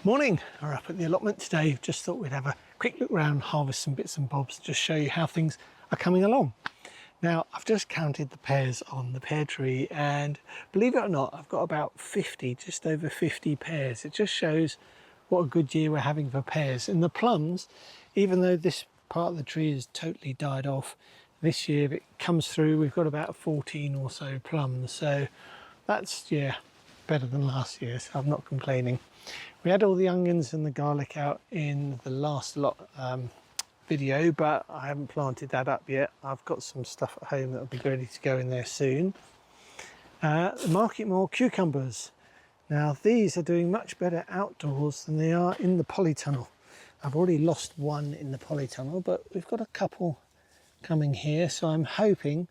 Morning, we're up at the allotment today. Just thought we'd have a quick look around, harvest some bits and bobs, just show you how things are coming along. Now, I've just counted the pears on the pear tree, and believe it or not, I've got about 50, just over 50 pears. It just shows what a good year we're having for pears. And the plums, even though this part of the tree has totally died off, this year if it comes through, we've got about 14 or so plums. So that's, yeah, better than last year, so I'm not complaining. We had all the onions and the garlic out in the last video, but I haven't planted that up yet. I've got some stuff at home that will be ready to go in there soon. Market more cucumbers. Now these are doing much better outdoors than they are in the polytunnel. I've already lost one in the polytunnel, but we've got a couple coming here, so I'm hoping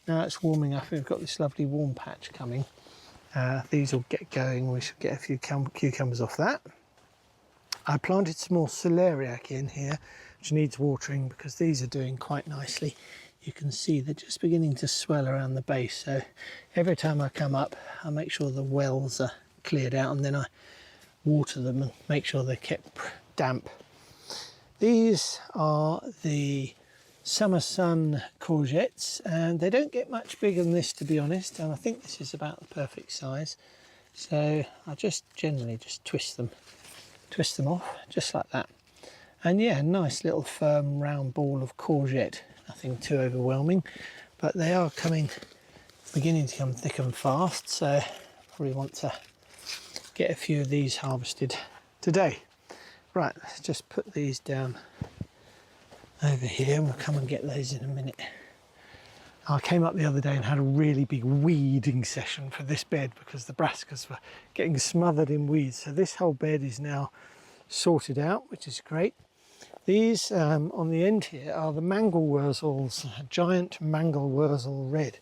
now it's warming up, we've got this lovely warm patch coming. These will get going, we should get a few cucumbers off that. I planted some more Celeriac in here, which needs watering because these are doing quite nicely. You can see they're just beginning to swell around the base, so every time I come up I make sure the wells are cleared out and then I water them and make sure they're kept damp. These are the Sun Courgettes, and they don't get much bigger than this, to be honest, and I think this is about the perfect size, so I just generally just twist them off just like that. And yeah, nice little firm round ball of courgette, nothing too overwhelming, but they are beginning to come thick and fast, so probably want to get a few of these harvested today. Right, let's just put these down over here and we'll come and get those in a minute. I came up the other day and had a really big weeding session for this bed because the brassicas were getting smothered in weeds, so this whole bed is now sorted out, which is great. These on the end here are the mangel wurzels, giant mangel wurzel red.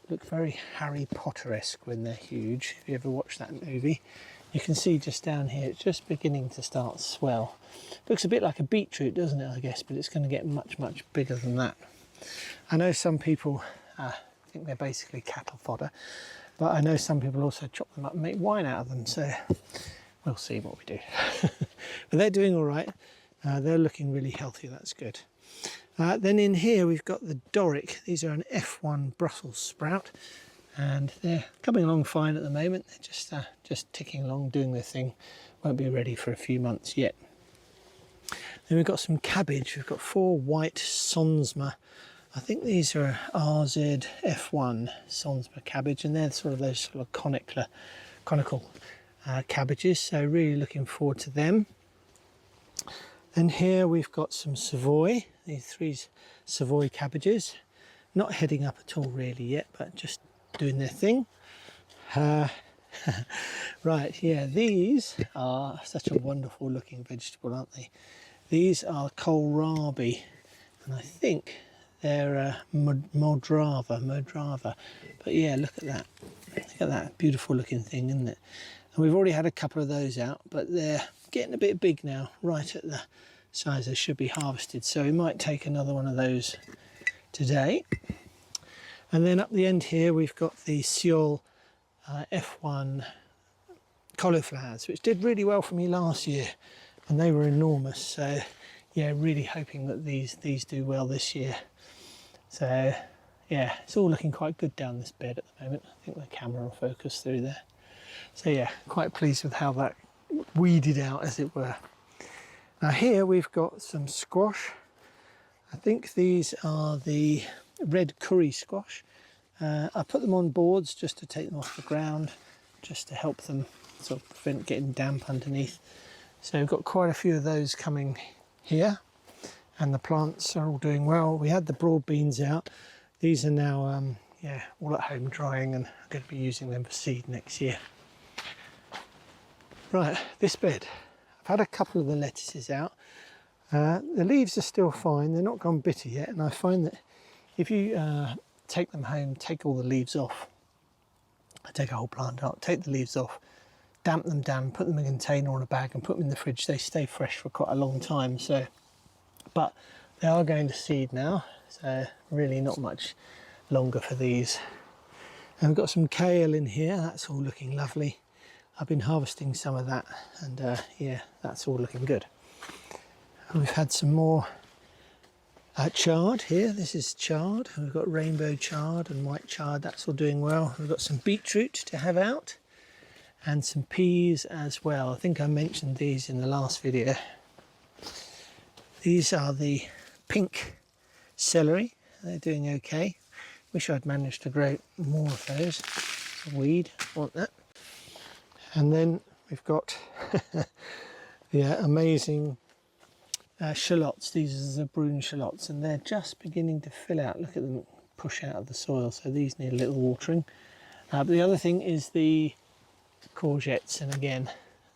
Look very Harry Potter-esque when they're huge. If you ever watched that movie, you can see just down here it's just beginning to start swell. Looks a bit like a beetroot, doesn't it, I guess, but it's going to get much bigger than that. I know some people think they're basically cattle fodder, but I know some people also chop them up and make wine out of them, so we'll see what we do. But they're doing all right. They're looking really healthy, that's good. Then in here we've got the Doric. These are an F1 Brussels sprout, and they're coming along fine at the moment. They're just ticking along, doing their thing. Won't be ready for a few months yet. Then we've got some cabbage. We've got 4 white Sonsma. I think these are RZ F1 Sonsma cabbage, and they're sort of those sort of conical cabbages, so really looking forward to them. Then here we've got some Savoy, these 3 Savoy cabbages, not heading up at all really yet, but just doing their thing. Right, yeah, these are such a wonderful looking vegetable, aren't they? These are kohlrabi, and I think they're Modrava. But yeah, look at that beautiful looking thing, isn't it? And we've already had a couple of those out, but they're getting a bit big now, right at the size they should be harvested, so we might take another one of those today. And then up the end here we've got the Seoul F1 cauliflowers, which did really well for me last year, and they were enormous, so yeah, really hoping that these do well this year. So yeah, it's all looking quite good down this bed at the moment. I think the camera will focus through there. So yeah, quite pleased with how that weeded out, as it were. Now here we've got some squash. I think these are the red Kuri squash. I put them on boards just to take them off the ground, just to help them sort of prevent getting damp underneath. So we've got quite a few of those coming here, and the plants are all doing well. We had the broad beans out. These are now yeah, all at home drying, and I'm going to be using them for seed next year. Right, this bed, I've had a couple of the lettuces out. The leaves are still fine, they're not gone bitter yet, and I find that if you take them home, take all the leaves off, I take a whole plant out, take the leaves off, damp them down, put them in a container or a bag and put them in the fridge, they stay fresh for quite a long time. So, but they are going to seed now, so really not much longer for these. And we've got some kale in here, that's all looking lovely. I've been harvesting some of that, and yeah, that's all looking good. And we've had some more chard here. This is chard. We've got rainbow chard and white chard. That's all doing well. We've got some beetroot to have out and some peas as well. I think I mentioned these in the last video. These are the pink celery. They're doing okay. Wish I'd managed to grow more of those. A weed, want that. And then we've got the amazing shallots. These are Zebrune shallots, and they're just beginning to fill out. Look at them push out of the soil, so these need a little watering. But the other thing is the courgettes, and again,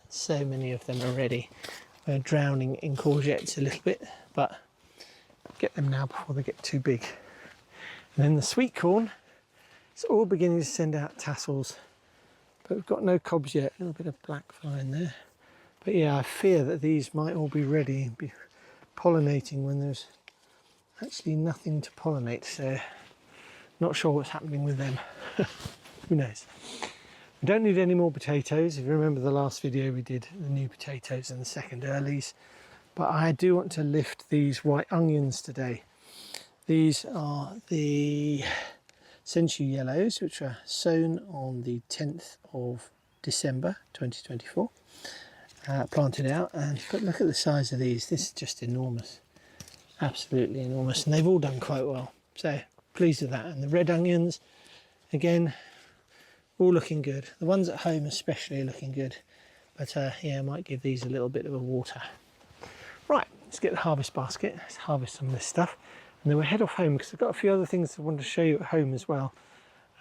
so many of them already. We're drowning in courgettes a little bit, but get them now before they get too big. And then the sweet corn, it's all beginning to send out tassels, but we've got no cobs yet. A little bit of black fly in there. But yeah, I fear that these might all be ready and be pollinating when there's actually nothing to pollinate, so not sure what's happening with them. Who knows? We don't need any more potatoes. If you remember the last video, we did the new potatoes and the second earlies, but I do want to lift these white onions today. These are the Senshyu Yellows, which were sown on the 10th of December 2024. Planted out, and look at the size of these. This is just enormous, absolutely enormous, and they've all done quite well, so pleased with that. And the red onions, again, all looking good. The ones at home especially are looking good, but yeah, I might give these a little bit of a water. Right, let's get the harvest basket. Let's harvest some of this stuff, and then we'll head off home because I've got a few other things I want to show you at home as well,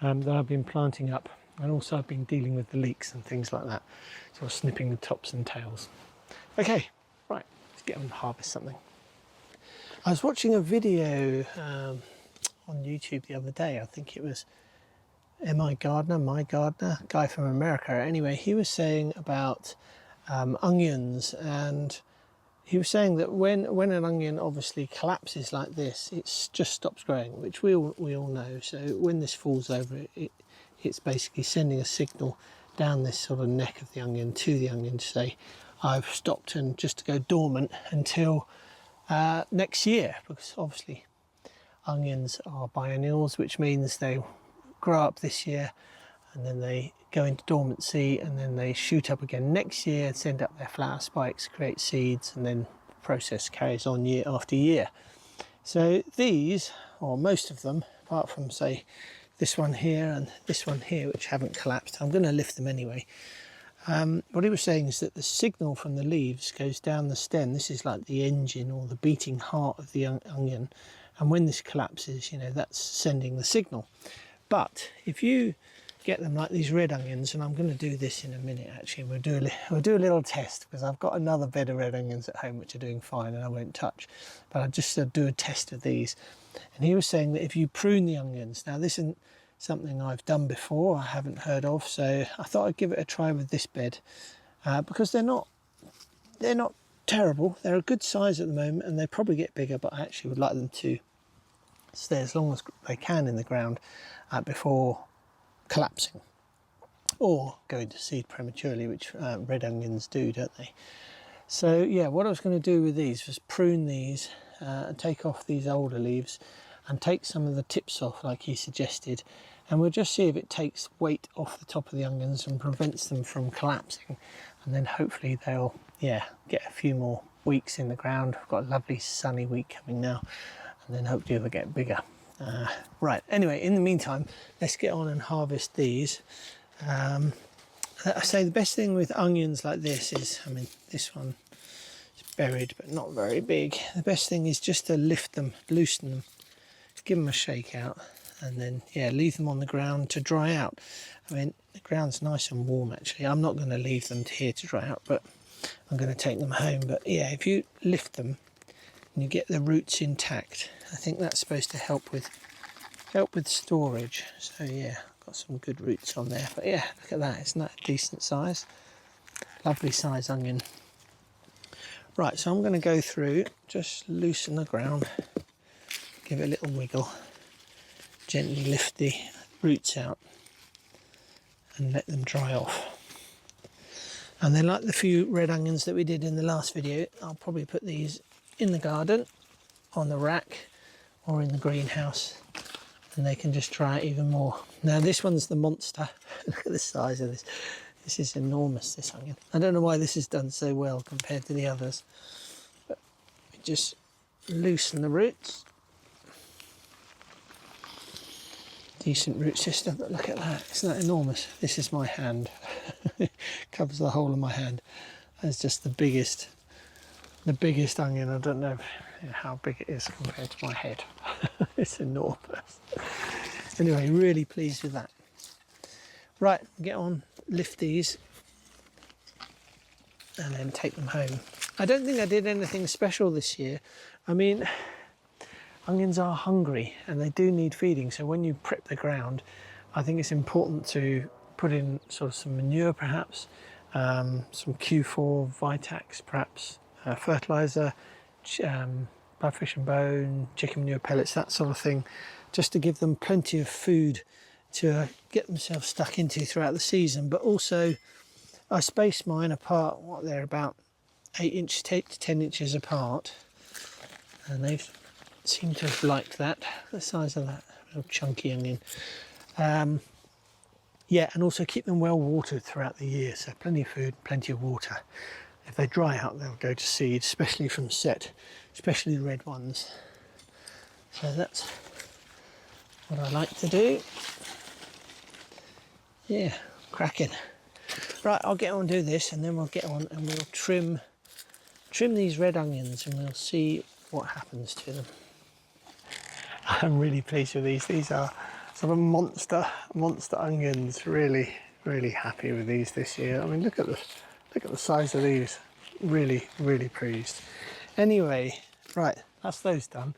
that I've been planting up. And also I've been dealing with the leeks and things like that, sort of snipping the tops and tails. Okay, right, let's get on to harvest something. I was watching a video on YouTube the other day. I think it was My Gardener, guy from America. Anyway, he was saying about onions, and he was saying that when an onion obviously collapses like this, it just stops growing, which we all know. So when this falls over, it's basically sending a signal down this sort of neck of the onion to the onion to say, I've stopped, and just to go dormant until next year, because obviously onions are biennials, which means they grow up this year and then they go into dormancy, and then they shoot up again next year and send up their flower spikes, create seeds, and then the process carries on year after year. So these, or most of them, apart from say this one here and this one here, which haven't collapsed, I'm going to lift them anyway. What he was saying is that the signal from the leaves goes down the stem. This is like the engine or the beating heart of the onion, and when this collapses, you know, that's sending the signal. But if you get them like these red onions, and I'm going to do this in a minute actually, we'll do a little test, because I've got another bed of red onions at home which are doing fine and I won't touch, but I'll just do a test of these. And he was saying that if you prune the onions, now this isn't something I've done before, I haven't heard of, so I thought I'd give it a try with this bed, because they're not terrible. They're a good size at the moment, and they probably get bigger, but I actually would like them to stay as long as they can in the ground before collapsing or going to seed prematurely, which red onions do, don't they? So yeah, what I was going to do with these was prune these and take off these older leaves and take some of the tips off like he suggested, and we'll just see if it takes weight off the top of the onions and prevents them from collapsing, and then hopefully they'll get a few more weeks in the ground. We've got a lovely sunny week coming now, and then hopefully they'll get bigger. Right, anyway, in the meantime, let's get on and harvest these. I say the best thing with onions like this is, I mean, this one is buried but not very big. The best thing is just to lift them, loosen them, give them a shake out, and then leave them on the ground to dry out. I mean, the ground's nice and warm actually. I'm not going to leave them here to dry out, but I'm going to take them home. But yeah, if you lift them and you get the roots intact, I think that's supposed to help with storage. So yeah, got some good roots on there. But yeah, look at that, isn't that a decent size? Lovely size onion. Right, so I'm going to go through, just loosen the ground, give it a little wiggle, gently lift the roots out and let them dry off. And then, like the few red onions that we did in the last video, I'll probably put these in the garden, on the rack, or in the greenhouse, and they can just dry out even more. Now this one's the monster. Look at the size of this. This is enormous, this onion. I don't know why this is done so well compared to the others, but we just loosen the roots. Decent root system, but look at that. Isn't that enormous? This is my hand. It covers the whole of my hand. That's just the biggest onion. I don't know how big it is compared to my head. It's enormous. Anyway, really pleased with that. Right, get on, lift these, and then take them home. I don't think I did anything special this year. I mean, onions are hungry and they do need feeding. So when you prep the ground, I think it's important to put in sort of some manure, perhaps, some Q4, Vitax, perhaps, fertilizer, bloodfish and bone, chicken manure pellets, that sort of thing, just to give them plenty of food to get themselves stuck into throughout the season. But also, I spaced mine apart, what, they're about 8 to 10 inches apart, and they've seemed to have liked that, the size of that little chunky onion. Yeah, and also keep them well watered throughout the year, so plenty of food, plenty of water. If they dry out, they'll go to seed, especially from set, especially the red ones. So that's what I like to do. Yeah, cracking. Right, I'll get on and do this, and then we'll get on and we'll trim these red onions, and we'll see what happens to them. I'm really pleased with these. These are sort of monster onions. Really happy with these this year. I mean, look at the size of these. Really pleased. Anyway, right, that's those done.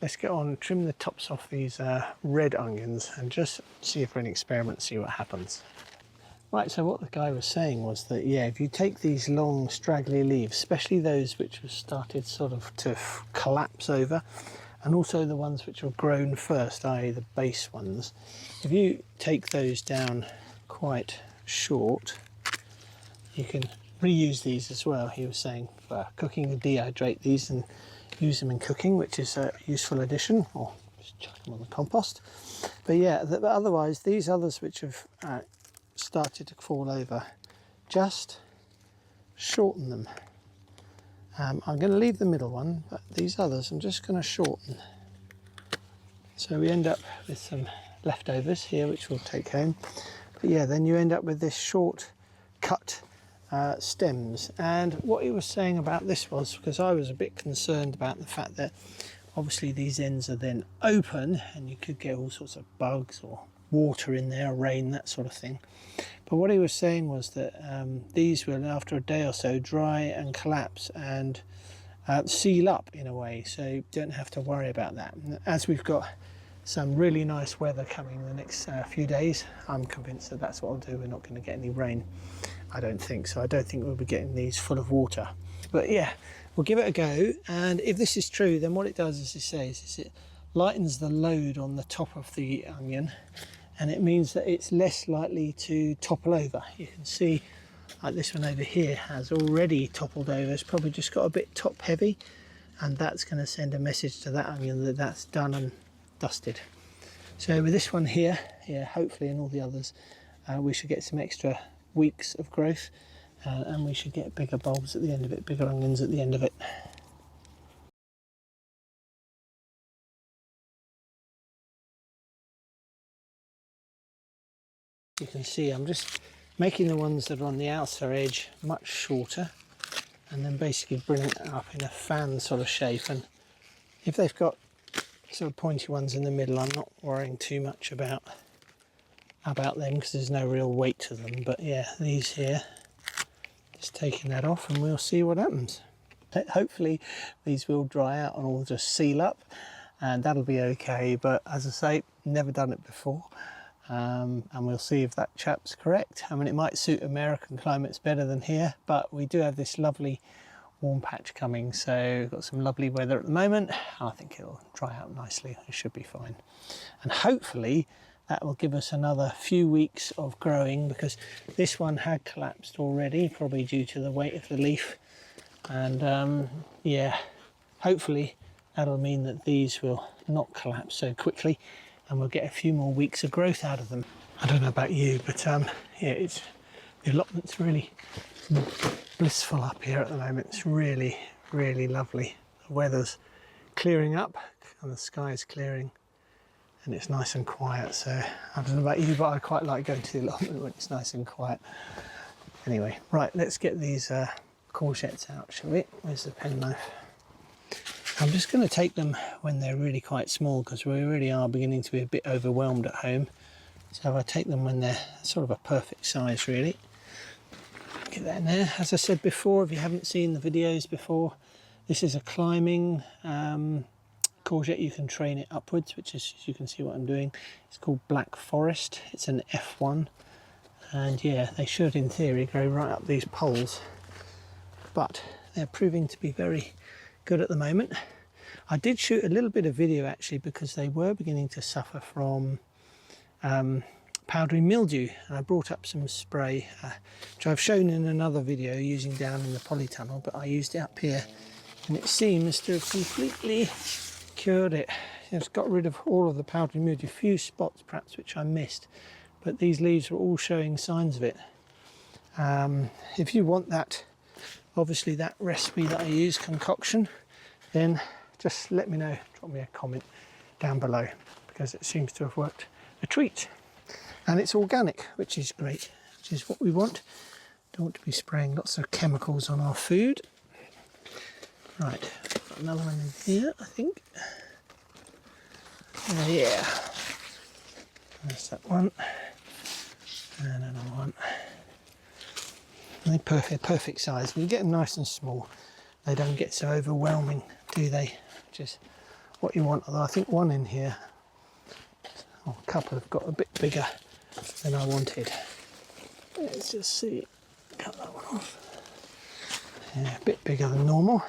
Let's get on and trim the tops off these red onions and just see if we're in experiment, see what happens. Right, so what the guy was saying was that, yeah, if you take these long straggly leaves, especially those which have started sort of to collapse over, and also the ones which have grown first, i.e. the base ones, if you take those down quite short, you can reuse these as well. He was saying for cooking, to dehydrate these and use them in cooking, which is a useful addition, or just chuck them on the compost. But yeah, but otherwise these others which have started to fall over, just shorten them. I'm going to leave the middle one, but these others I'm just going to shorten. So we end up with some leftovers here which we'll take home. But yeah, then you end up with this short cut stems. And what he was saying about this was, because I was a bit concerned about the fact that obviously these ends are then open and you could get all sorts of bugs or water in there, rain, that sort of thing. But what he was saying was that these will, after a day or so, dry and collapse and seal up in a way, so you don't have to worry about that. And as we've got some really nice weather coming in the next few days, I'm convinced that that's what I'll do. We're not going to get any rain, I don't think. So I don't think we'll be getting these full of water. But yeah, we'll give it a go. And if this is true, then what it does, as it says, is it lightens the load on the top of the onion, and it means that it's less likely to topple over. You can see like this one over here has already toppled over. It's probably just got a bit top heavy, and that's going to send a message to that onion that that's done and dusted. So with this one here, yeah, hopefully, and all the others, we should get some extra weeks of growth, and we should get bigger bulbs at the end of it, bigger onions at the end of it. You can see I'm just making the ones that are on the outer edge much shorter, and then basically bringing it up in a fan sort of shape. And if they've got sort of pointy ones in the middle, I'm not worrying too much about them because there's no real weight to them. But yeah, these here, just taking that off and we'll see what happens. Hopefully these will dry out and all just seal up, and that'll be okay. But as I say, never done it before. And we'll see if that chap's correct. I mean, it might suit American climates better than here, but we do have this lovely warm patch coming, so we've got some lovely weather at the moment. I think it'll dry out nicely. It should be fine, and hopefully that will give us another few weeks of growing, because this one had collapsed already, probably due to the weight of the leaf. And yeah, hopefully that'll mean that these will not collapse so quickly and we'll get a few more weeks of growth out of them. I don't know about you, but yeah, the allotment's really blissful up here at the moment. It's really, really lovely. The weather's clearing up and the sky's clearing and it's nice and quiet. So I don't know about you, but I quite like going to the allotment when it's nice and quiet. Anyway, right, let's get these courgettes out, shall we? Where's the penknife? I'm just going to take them when they're really quite small, because we really are beginning to be a bit overwhelmed at home. So if I take them when they're sort of a perfect size, really. Get that in there. As I said before, if you haven't seen the videos before, this is a climbing courgette. You can train it upwards, which is, as you can see what I'm doing, it's called Black Forest. It's an F1. And yeah, they should in theory grow right up these poles, but they're proving to be very good at the moment. I did shoot a little bit of video actually, because they were beginning to suffer from powdery mildew, and I brought up some spray which I've shown in another video using down in the polytunnel, but I used it up here and it seems to have completely cured it. It's got rid of all of the powdery mildew, a few spots perhaps which I missed, but these leaves are all showing signs of it. If you want that, obviously that recipe that I use, concoction, then just let me know, drop me a comment down below, because it seems to have worked a treat. And it's organic, which is great, which is what we want. Don't want to be spraying lots of chemicals on our food. Right, got another one in here, I think. Yeah, there's that one, and another one. They're perfect size. When you get them nice and small, they don't get so overwhelming, do they? Which is what you want. Although I think one in here, or a couple, have got a bit bigger than I wanted. Let's just see. Cut that one off. Yeah, a bit bigger than normal.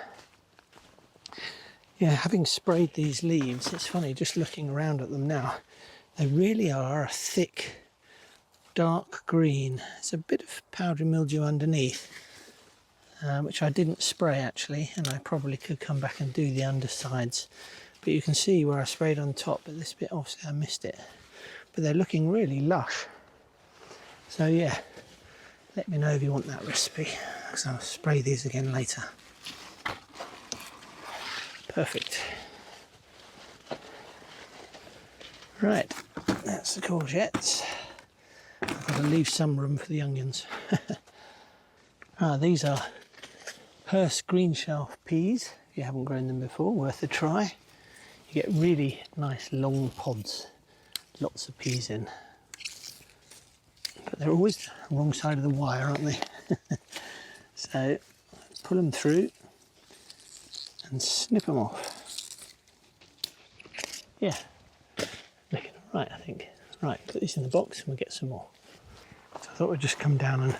Yeah, having sprayed these leaves, it's funny just looking around at them now. They really are a thick, dark green. There's a bit of powdery mildew underneath, which I didn't spray actually, and I probably could come back and do the undersides. But you can see where I sprayed on top, but this bit obviously I missed it. But they're looking really lush. So yeah, let me know if you want that recipe, because I'll spray these again later. Perfect. Right, that's the courgettes. I've got to leave some room for the onions. These are Hurst Greenshaft peas. If you haven't grown them before, worth a try. You get really nice long pods, lots of peas in. But they're always the wrong side of the wire, aren't they? So pull them through and snip them off. Yeah, looking right, I think. Right, put these in the box and we'll get some more. So I thought we'd just come down and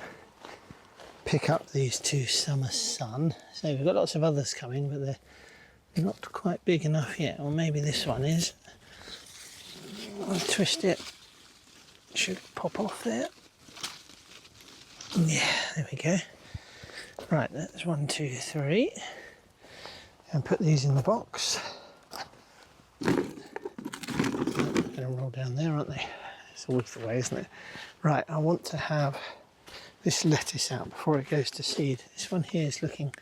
pick up these two Summer Sun. So we've got lots of others coming, but they're not quite big enough yet. Or maybe this one is. I'll twist it. Should pop off there. Yeah, there we go. Right, that's 1, 2, 3. And put these in the box. They're going to roll down there, aren't they? It's always the way, isn't it? Right, I want to have this lettuce out before it goes to seed. This one here is looking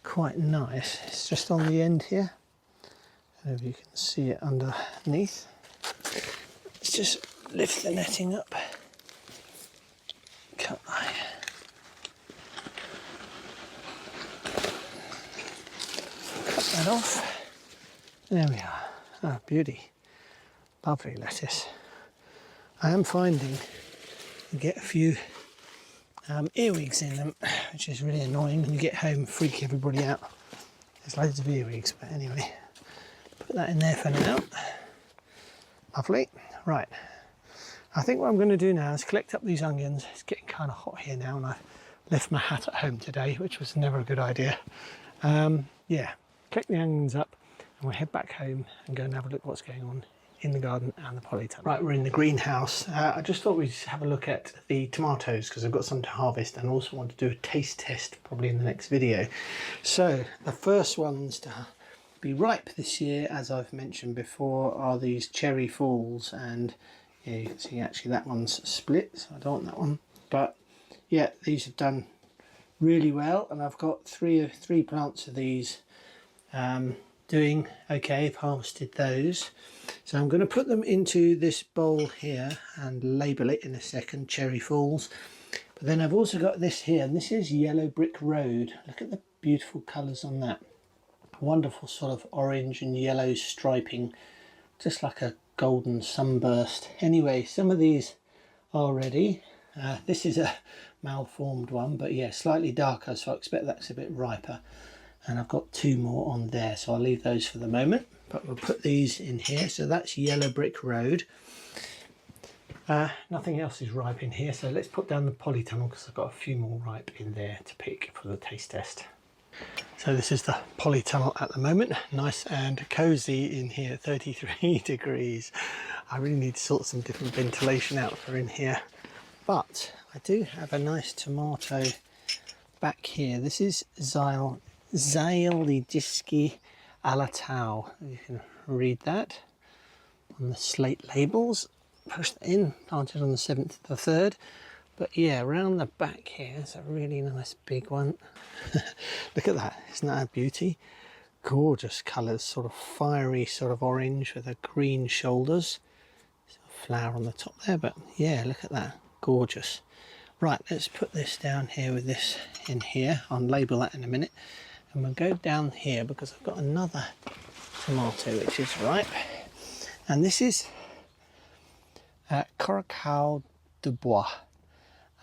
quite nice. It's just on the end here. I don't know if you can see it underneath. Let's just lift the netting up. Cut that. Cut that off. There we are. Ah, beauty. Lovely lettuce. I am finding you get a few earwigs in them, which is really annoying. When you get home, freak everybody out. There's loads of earwigs, but anyway, put that in there for now. Lovely. Right. I think what I'm going to do now is collect up these onions. It's getting kind of hot here now, and I left my hat at home today, which was never a good idea. Yeah, collect the onions up, and we'll head back home and go and have a look what's going on in the garden and the polytunnel. Right, we're in the greenhouse. I just thought we'd have a look at the tomatoes because I've got some to harvest and also want to do a taste test probably in the next video. So the first ones to be ripe this year, as I've mentioned before, are these cherry falls, and yeah, you can see actually that one's split, so I don't want that one. But yeah, these have done really well, and I've got three plants of these doing okay. I've harvested those, so I'm going to put them into this bowl here and label it in a second, cherry falls. But then I've also got this here, and this is Yellow Brick Road. Look at the beautiful colours on that. Wonderful sort of orange and yellow striping, just like a golden sunburst. Anyway, some of these are ready. This is a malformed one, but yeah, slightly darker, so I expect that's a bit riper. And I've got two more on there, so I'll leave those for the moment, but we'll put these in here. So that's Yellow Brick Road. Nothing else is ripe in here, so let's put down the polytunnel because I've got a few more ripe in there to pick for the taste test. So this is the polytunnel at the moment, nice and cozy in here, 33 degrees. I really need to sort some different ventilation out for in here, but I do have a nice tomato back here. This is Zylidiski Alatau. You can read that on the slate labels. Push that in, planted on the 7th of the 3rd. But yeah, around the back here, it's a really nice big one. Look at that, isn't that a beauty? Gorgeous colours, sort of fiery sort of orange with a green shoulders. There's a flower on the top there, but yeah, look at that, gorgeous. Right, let's put this down here with this in here. I'll label that in a minute. And we'll go down here because I've got another tomato which is ripe. And this is Coracal de Bois.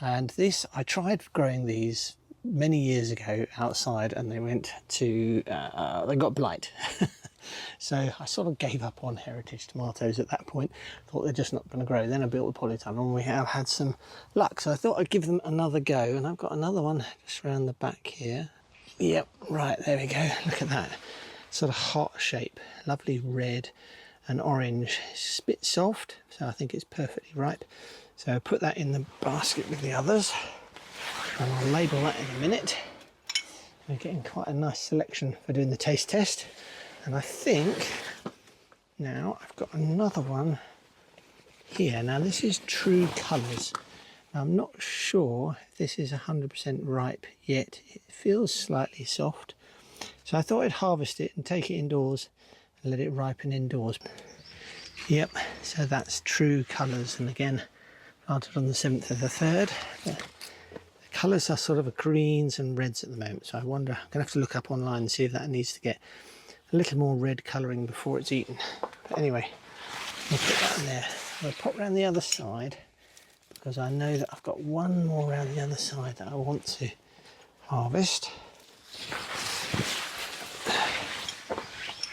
And this, I tried growing these many years ago outside, and they went to, they got blight. So I sort of gave up on heritage tomatoes at that point. Thought they're just not going to grow. Then I built the polytunnel and we have had some luck. So I thought I'd give them another go. And I've got another one just around the back here. Yep, right, there we go. Look at that. Sort of heart shape. Lovely red and orange. It's a bit soft, so I think it's perfectly ripe. So I'll put that in the basket with the others. And I'll label that in a minute. We're getting quite a nice selection for doing the taste test. And I think now I've got another one here. Now this is True Colours. Now, I'm not sure if this is 100% ripe yet. It feels slightly soft. So I thought I'd harvest it and take it indoors and let it ripen indoors. Yep, so that's True Colours. And again, planted on the 7th of the 3rd. The colours are sort of greens and reds at the moment. So I wonder, I'm going to have to look up online and see if that needs to get a little more red colouring before it's eaten. But anyway, I'll put that in there. I'll pop round the other side because I know that I've got one more around the other side that I want to harvest.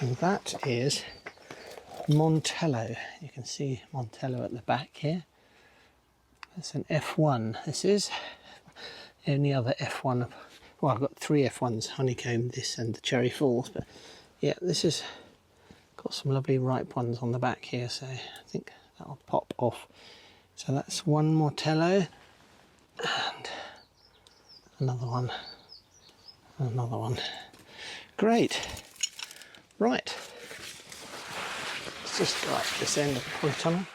And that is Montello. You can see Montello at the back here. That's an F1. This is only other F1. Well, I've got 3 F1s, honeycomb, this and the cherry falls, but yeah, this is got some lovely ripe ones on the back here, so I think that'll pop off. So that's one Montello and another one, and another one. Great. Right. Let's just go up this end of the polytunnel.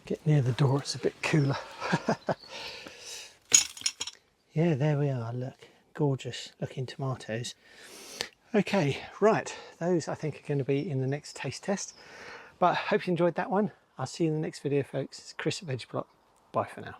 Get near the door, it's a bit cooler. Yeah, there we are, look. Gorgeous looking tomatoes. Okay, right, those I think are going to be in the next taste test. But I hope you enjoyed that one. I'll see you in the next video, folks. It's Chris at Vegetablegarden. Bye for now.